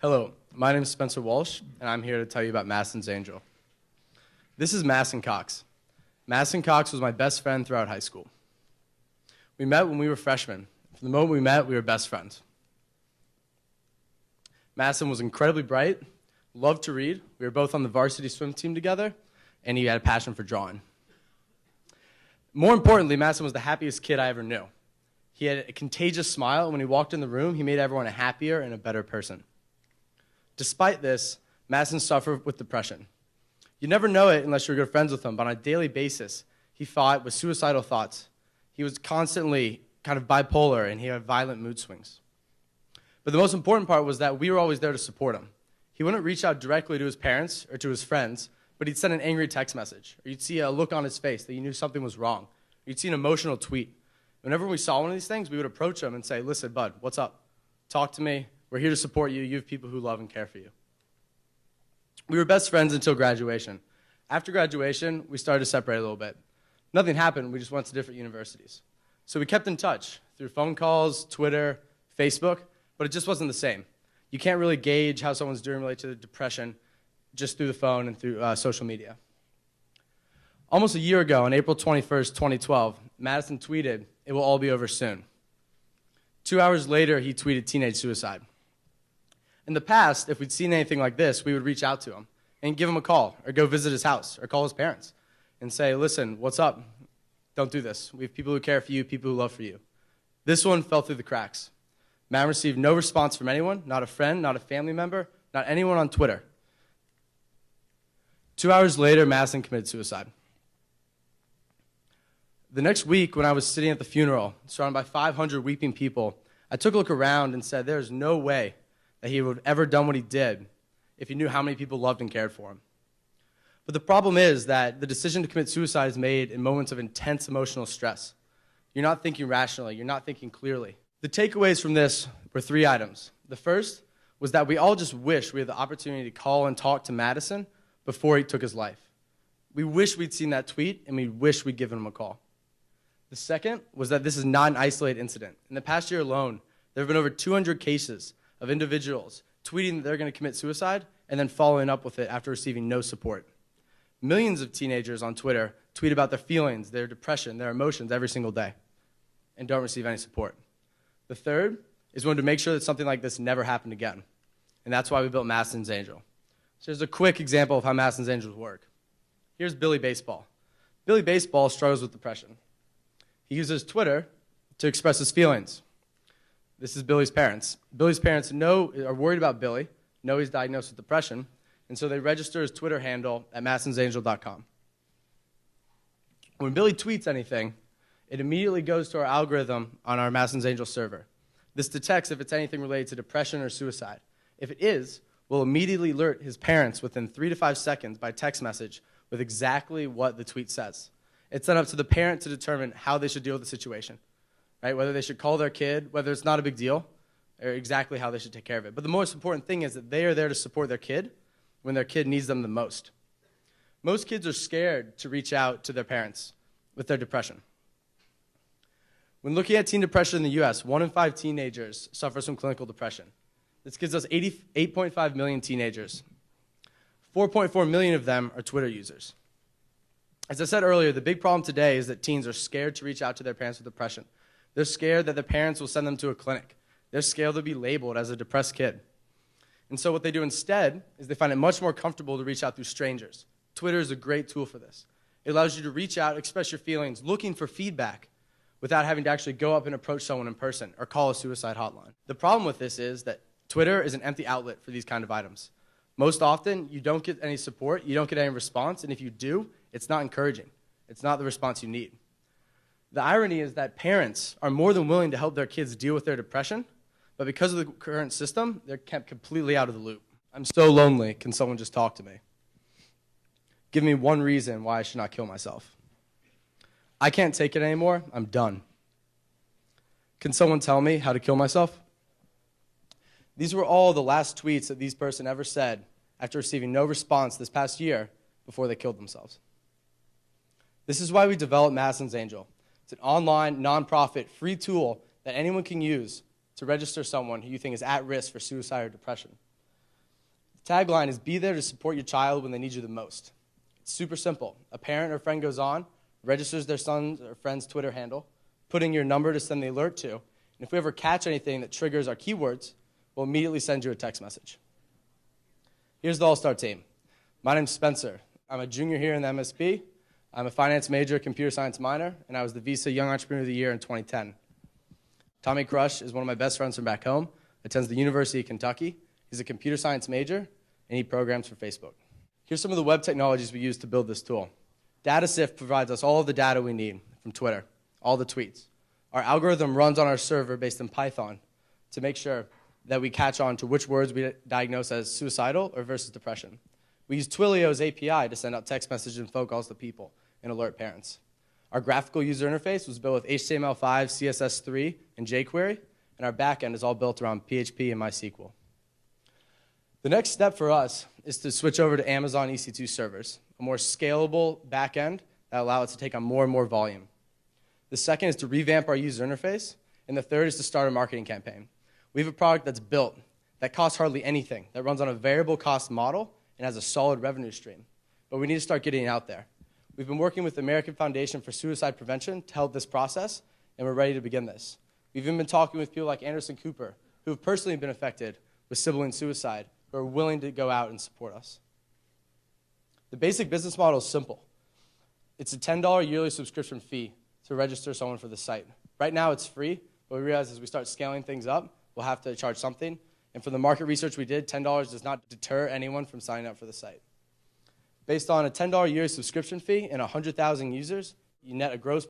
Hello, my name is Spencer Walsh, and I'm here to tell you about Madison's Angel. This is Madison Cox. Madison Cox was my best friend throughout high school. We met when we were freshmen. From the moment we met, we were best friends. Madison was incredibly bright, loved to read. We were both on the varsity swim team together, and he had a passion for drawing. More importantly, Madison was the happiest kid I ever knew. He had a contagious smile, and when he walked in the room, he made everyone a happier and a better person. Despite this, Madison suffered with depression. You never know it unless you're good friends with him, but on a daily basis, he fought with suicidal thoughts. He was constantly kind of bipolar, and he had violent mood swings. But the most important part was that we were always there to support him. He wouldn't reach out directly to his parents or to his friends, but he'd send an angry text message, or you'd see a look on his face that you knew something was wrong, or you'd see an emotional tweet. Whenever we saw one of these things, we would approach him and say, "Listen, bud, what's up? Talk to me. We're here to support you. You have people who love and care for you." We were best friends until graduation. After graduation, we started to separate a little bit. Nothing happened. We just went to different universities. So we kept in touch through phone calls, Twitter, Facebook, but it just wasn't the same. You can't really gauge how someone's doing related to depression just through the phone and through social media. Almost a year ago, on April 21st, 2012, Madison tweeted, "It will all be over soon." 2 hours later, he tweeted teenage suicide. In the past, if we'd seen anything like this, we would reach out to him and give him a call or go visit his house or call his parents and say, "Listen, what's up? Don't do this. We have people who care for you, people who love for you." This one fell through the cracks. Matt received no response from anyone, not a friend, not a family member, not anyone on Twitter. 2 hours later, Madison committed suicide. The next week, when I was sitting at the funeral, surrounded by 500 weeping people, I took a look around and said, there's no way that he would have ever done what he did if he knew how many people loved and cared for him. But the problem is that the decision to commit suicide is made in moments of intense emotional stress. You're not thinking rationally. You're not thinking clearly. The takeaways from this were 3 items. The first was that we all just wish we had the opportunity to call and talk to Madison before he took his life. We wish we'd seen that tweet, and we wish we'd given him a call. The second was that this is not an isolated incident. In the past year alone, there have been over 200 cases of individuals tweeting that they're going to commit suicide and then following up with it after receiving no support. Millions of teenagers on Twitter tweet about their feelings, their depression, their emotions every single day and don't receive any support. The third is we wanted to make sure that something like this never happened again, and that's why we built Madison's Angel. So here's a quick example of how Madison's Angels work. Here's Billy Baseball. Billy Baseball struggles with depression. He uses Twitter to express his feelings. This is Billy's parents. Billy's parents are worried about Billy, know he's diagnosed with depression, and so they register his Twitter handle at madisonsangel.com. When Billy tweets anything, it immediately goes to our algorithm on our Madison's Angel server. This detects if it's anything related to depression or suicide. If it is, we'll immediately alert his parents within 3 to 5 seconds by text message with exactly what the tweet says. It's then up to the parent to determine how they should deal with the situation, right? Whether they should call their kid, whether it's not a big deal, or exactly how they should take care of it. But the most important thing is that they are there to support their kid when their kid needs them the most. Most kids are scared to reach out to their parents with their depression. When looking at teen depression in the U.S., 1 in 5 teenagers suffers from clinical depression. This gives us 8.5 million teenagers. 4.4 million of them are Twitter users. As I said earlier, the big problem today is that teens are scared to reach out to their parents with depression. They're scared that their parents will send them to a clinic. They're scared they'll be labeled as a depressed kid. And so what they do instead is they find it much more comfortable to reach out through strangers. Twitter is a great tool for this. It allows you to reach out, express your feelings, looking for feedback without having to actually go up and approach someone in person or call a suicide hotline. The problem with this is that Twitter is an empty outlet for these kind of items. Most often, you don't get any support, you don't get any response, and if you do, it's not encouraging. It's not the response you need. The irony is that parents are more than willing to help their kids deal with their depression, but because of the current system, they're kept completely out of the loop. I'm so lonely, can someone just talk to me? Give me one reason why I should not kill myself. I can't take it anymore, I'm done. Can someone tell me how to kill myself? These were all the last tweets that these person ever said after receiving no response this past year before they killed themselves. This is why we developed Madison's Angel. It's an online, nonprofit, free tool that anyone can use to register someone who you think is at risk for suicide or depression. Tagline is be there to support your child when they need you the most. It's super simple. A parent or friend goes on, registers their son's or friend's Twitter handle, putting your number to send the alert to, and if we ever catch anything that triggers our keywords, we'll immediately send you a text message. Here's the all-star team. My name's Spencer. I'm a junior here in the MSP. I'm a finance major, computer science minor, and I was the Visa Young Entrepreneur of the Year in 2010. Tommy Crush is one of my best friends from back home, attends the University of Kentucky. He's a computer science major, and he programs for Facebook. Here's some of the web technologies we use to build this tool. DataSift provides us all of the data we need from Twitter, all the tweets. Our algorithm runs on our server based in Python to make sure that we catch on to which words we diagnose as suicidal or versus depression. We use Twilio's API to send out text messages and phone calls to people and alert parents. Our graphical user interface was built with HTML5, CSS3, and jQuery, and our backend is all built around PHP and MySQL. The next step for us is to switch over to Amazon EC2 servers, a more scalable backend that allows us to take on more and more volume. The second is to revamp our user interface, and the third is to start a marketing campaign. We have a product that's built that costs hardly anything, that runs on a variable cost model and has a solid revenue stream, but we need to start getting it out there. We've been working with the American Foundation for Suicide Prevention to help this process, and we're ready to begin this. We've even been talking with people like Anderson Cooper, who have personally been affected with sibling suicide, who are willing to go out and support us. The basic business model is simple. It's a $10 yearly subscription fee to register someone for the site. Right now it's free, but we realize as we start scaling things up, we'll have to charge something. And from the market research we did, $10 does not deter anyone from signing up for the site. Based on a $10 yearly subscription fee and 100,000 users, you net a gross